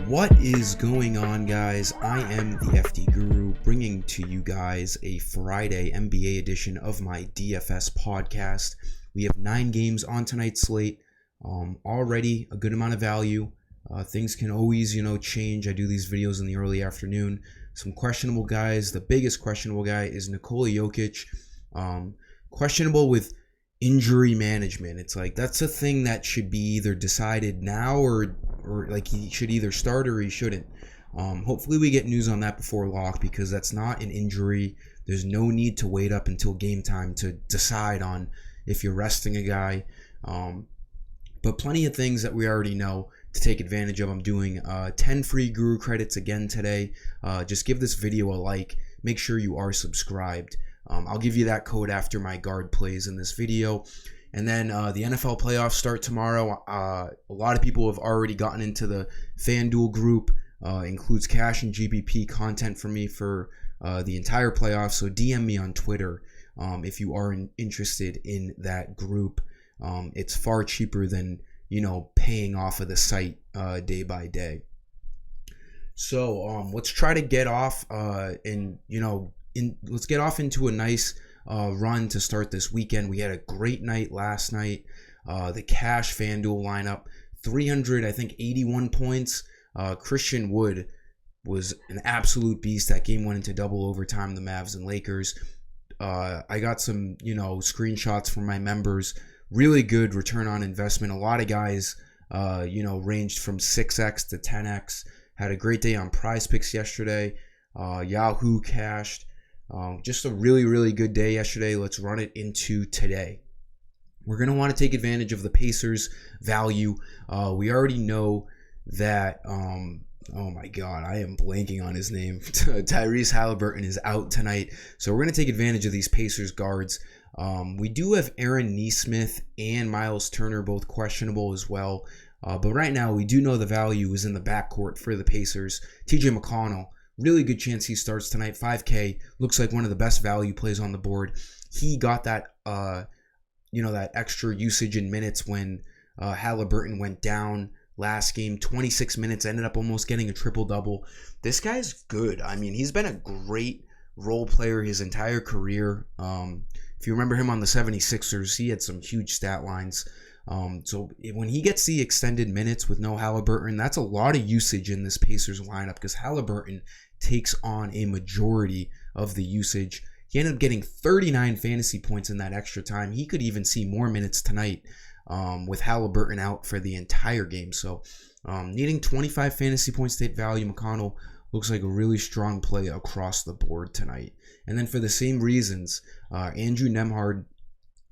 What is going on, guys? I am the FD Guru, bringing to you guys a Friday NBA edition of my DFS podcast. We have 9 games on tonight's slate. Already a good amount of value. Things can always, change. I do these videos in the early afternoon. Some questionable guys. The biggest questionable guy is Nikola Jokic. Questionable with injury management. It's like that's a thing that should be either decided now or like he should either start or he shouldn't. Hopefully we get news on that before lock, because that's not an injury. There's no need to wait up until game time to decide on if you're resting a guy. But plenty of things that we already know to take advantage of. I'm doing 10 free Guru credits again today. Just give this video a like. Make sure you are subscribed. I'll give you that code after my guard plays in this video. And then the NFL playoffs start tomorrow. A lot of people have already gotten into the FanDuel group. Includes cash and GBP content for me for the entire playoffs. So DM me on Twitter if you are interested in that group. It's far cheaper than, paying off of the site day by day. So let's try to get off let's get off into a nice run to start this weekend. We had a great night last night. The cash FanDuel lineup, 81 points. Christian Wood was an absolute beast. That game went into double overtime, the Mavs and Lakers. I got some, screenshots from my members. Really good return on investment. A lot of guys, ranged from 6x to 10x. Had a great day on Prize Picks yesterday. Yahoo cashed. Just a really, really good day yesterday. Let's run it into today. We're going to want to take advantage of the Pacers' value. We already know that, oh my God, I am blanking on his name. Tyrese Halliburton is out tonight. So we're going to take advantage of these Pacers guards. We do have Aaron Nesmith and Miles Turner, both questionable as well. But right now, we do know the value is in the backcourt for the Pacers. TJ McConnell. Really good chance he starts tonight. 5K. Looks like one of the best value plays on the board. He got that, that extra usage in minutes when Halliburton went down last game. 26 minutes, ended up almost getting a triple-double. This guy's good. I mean, he's been a great role player his entire career. If you remember him on the 76ers, he had some huge stat lines. So when he gets the extended minutes with no Halliburton, that's a lot of usage in this Pacers lineup, because Halliburton takes on a majority of the usage. He ended up getting 39 fantasy points in that extra time. He could even see more minutes tonight with Halliburton out for the entire game. So needing 25 fantasy points to hit value, McConnell looks like a really strong play across the board tonight. And then for the same reasons, Andrew Nembhard,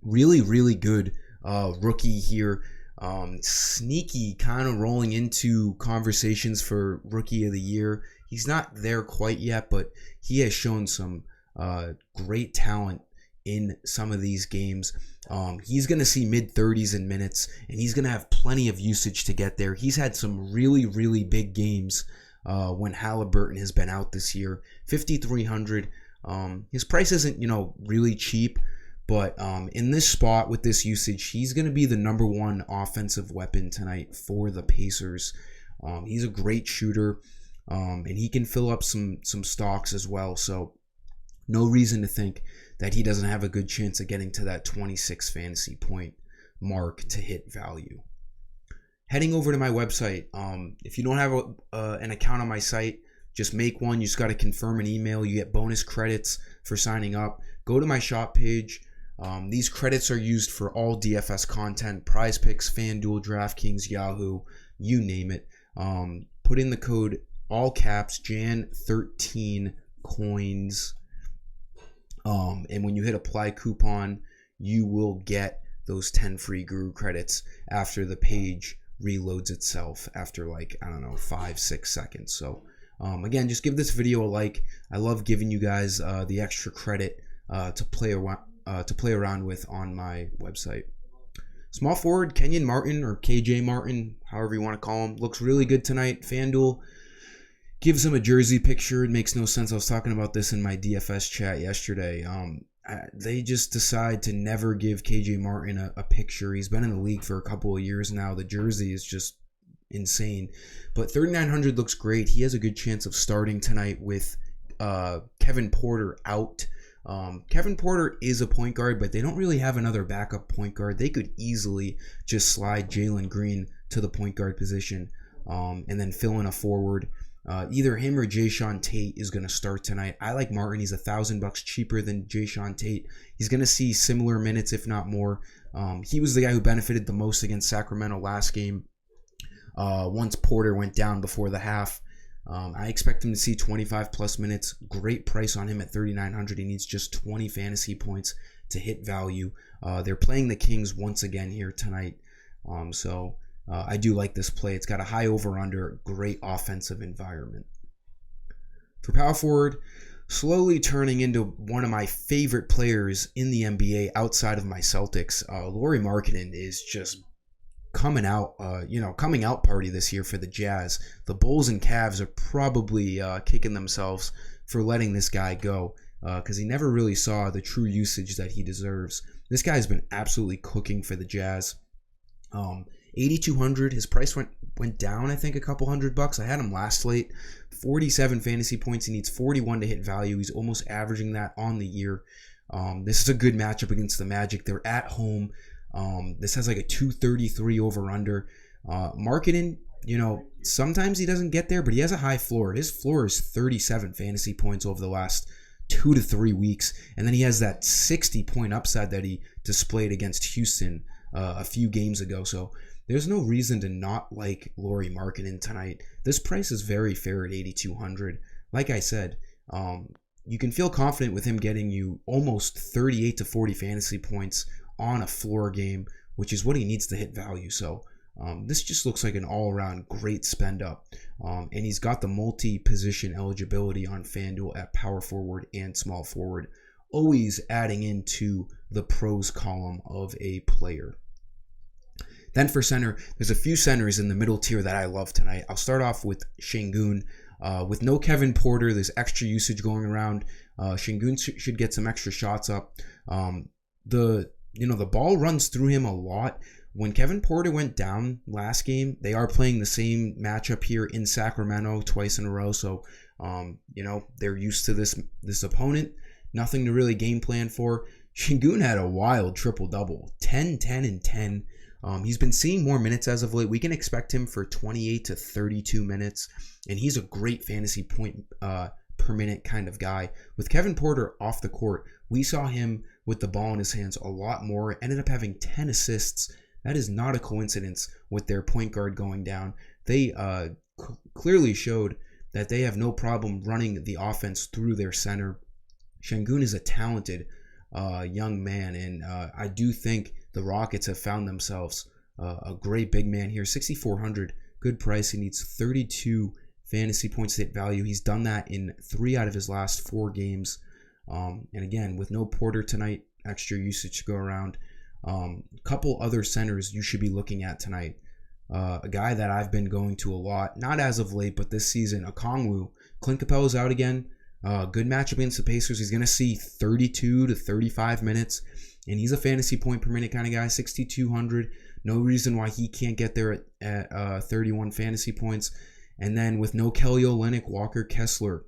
really, really good rookie here. Sneaky, kind of rolling into conversations for rookie of the year. He's not there quite yet, but he has shown some great talent in some of these games. He's going to see mid-30s in minutes, and he's going to have plenty of usage to get there. He's had some really, really big games when Halliburton has been out this year. 5,300. His price isn't, really cheap, but in this spot with this usage, he's going to be the number one offensive weapon tonight for the Pacers. He's a great shooter, and he can fill up some stocks as well. So no reason to think that he doesn't have a good chance of getting to that 26 fantasy point mark to hit value. Heading over to my website, if you don't have an account on my site, just make one. You just got to confirm an email. You get bonus credits for signing up. Go to my shop page. These credits are used for all DFS content, Prize Picks, FanDuel, DraftKings, Yahoo, you name it. Put in the code, all caps, Jan13 coins. And when you hit apply coupon, you will get those 10 free Guru credits after the page reloads itself after 5-6 seconds. So again, just give this video a like. I love giving you guys the extra credit to play around with on my website. Small forward Kenyon Martin, or KJ Martin, however you want to call him, looks really good tonight. FanDuel gives him a jersey picture. It makes no sense. I was talking about this in my DFS chat yesterday. they just decide to never give KJ Martin a picture. He's been in the league for a couple of years now. The jersey is just insane. But 3,900 looks great. He has a good chance of starting tonight with Kevin Porter out. Kevin Porter is a point guard, but they don't really have another backup point guard. They could easily just slide Jalen Green to the point guard position and then fill in a forward. Either him or Jae'Sean Tate is going to start tonight. I like Martin. He's $1,000 cheaper than Jae'Sean Tate. He's going to see similar minutes, if not more. He was the guy who benefited the most against Sacramento last game. Once Porter went down before the half. I expect him to see 25 plus minutes. Great price on him at 3,900. He needs just 20 fantasy points to hit value. They're playing the Kings once again here tonight. So I do like this play. It's got a high over-under, great offensive environment. For power forward, slowly turning into one of my favorite players in the NBA outside of my Celtics, Lauri Markkanen is just coming out party this year for the Jazz. The Bulls and Cavs are probably kicking themselves for letting this guy go because he never really saw the true usage that he deserves. This guy's been absolutely cooking for the Jazz. 8,200. His price went down, I think, a couple $100. I had him last slate. 47 fantasy points. He needs 41 to hit value. He's almost averaging that on the year. This is a good matchup against the Magic. They're at home. This has like a 233 over-under. Markkanen, sometimes he doesn't get there, but he has a high floor. His floor is 37 fantasy points over the last 2 to 3 weeks. And then he has that 60-point upside that he displayed against Houston a few games ago. So there's no reason to not like Lauri Markkanen tonight. This price is very fair at 8,200. Like I said, you can feel confident with him getting you almost 38 to 40 fantasy points on a floor game, which is what he needs to hit value. So this just looks like an all-around great spend up. And he's got the multi-position eligibility on FanDuel at power forward and small forward, always adding into the pros column of a player. Then for center, there's a few centers in the middle tier that I love tonight. I'll start off with Şengün. With no Kevin Porter, there's extra usage going around. Şengün should get some extra shots up. The ball runs through him a lot. When Kevin Porter went down last game, they are playing the same matchup here in Sacramento twice in a row. So, they're used to this opponent. Nothing to really game plan for. Şengün had a wild triple-double, 10, 10, and 10. He's been seeing more minutes as of late. We can expect him for 28 to 32 minutes, and he's a great fantasy point per minute kind of guy. With Kevin Porter off the court, we saw him with the ball in his hands a lot more, ended up having 10 assists. That is not a coincidence with their point guard going down. They clearly showed that they have no problem running the offense through their center. Şengün is a talented young man, and I do think the Rockets have found themselves a great big man here. 6,400, good price. He needs 32 fantasy points to hit value. He's done that in 3 out of his last 4 games. And again, with no Porter tonight, extra usage to go around. Couple other centers you should be looking at tonight. A guy that I've been going to a lot, not as of late, but this season, Okongwu. Clint Capela's out again. Good matchup against the Pacers. He's going to see 32 to 35 minutes, and he's a fantasy point per minute kind of guy, 6,200. No reason why he can't get there at 31 fantasy points. And then with no Kelly Olynyk, Walker Kessler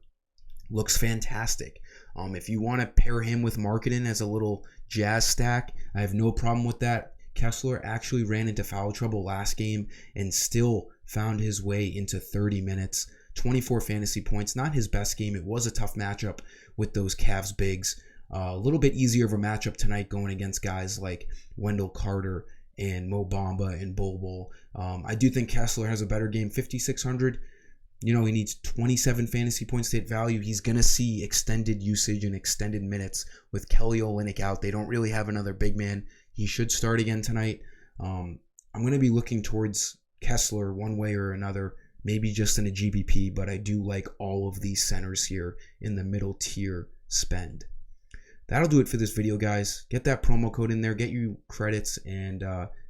looks fantastic. If you want to pair him with Markkanen as a little Jazz stack, I have no problem with that. Kessler actually ran into foul trouble last game and still found his way into 30 minutes. 24 fantasy points, not his best game. It was a tough matchup with those Cavs bigs. A little bit easier of a matchup tonight going against guys like Wendell Carter and Mo Bamba and Bol Bol. I do think Kessler has a better game, 5,600. He needs 27 fantasy points to hit value. He's going to see extended usage and extended minutes with Kelly Olynyk out. They don't really have another big man. He should start again tonight. I'm going to be looking towards Kessler one way or another, maybe just in a GBP, but I do like all of these centers here in the middle tier spend. That'll do it for this video, guys. Get that promo code in there, get you credits, and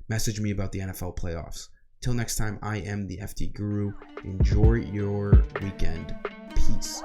message me about the NFL playoffs. Till next time, I am the FT Guru. Enjoy your weekend. Peace.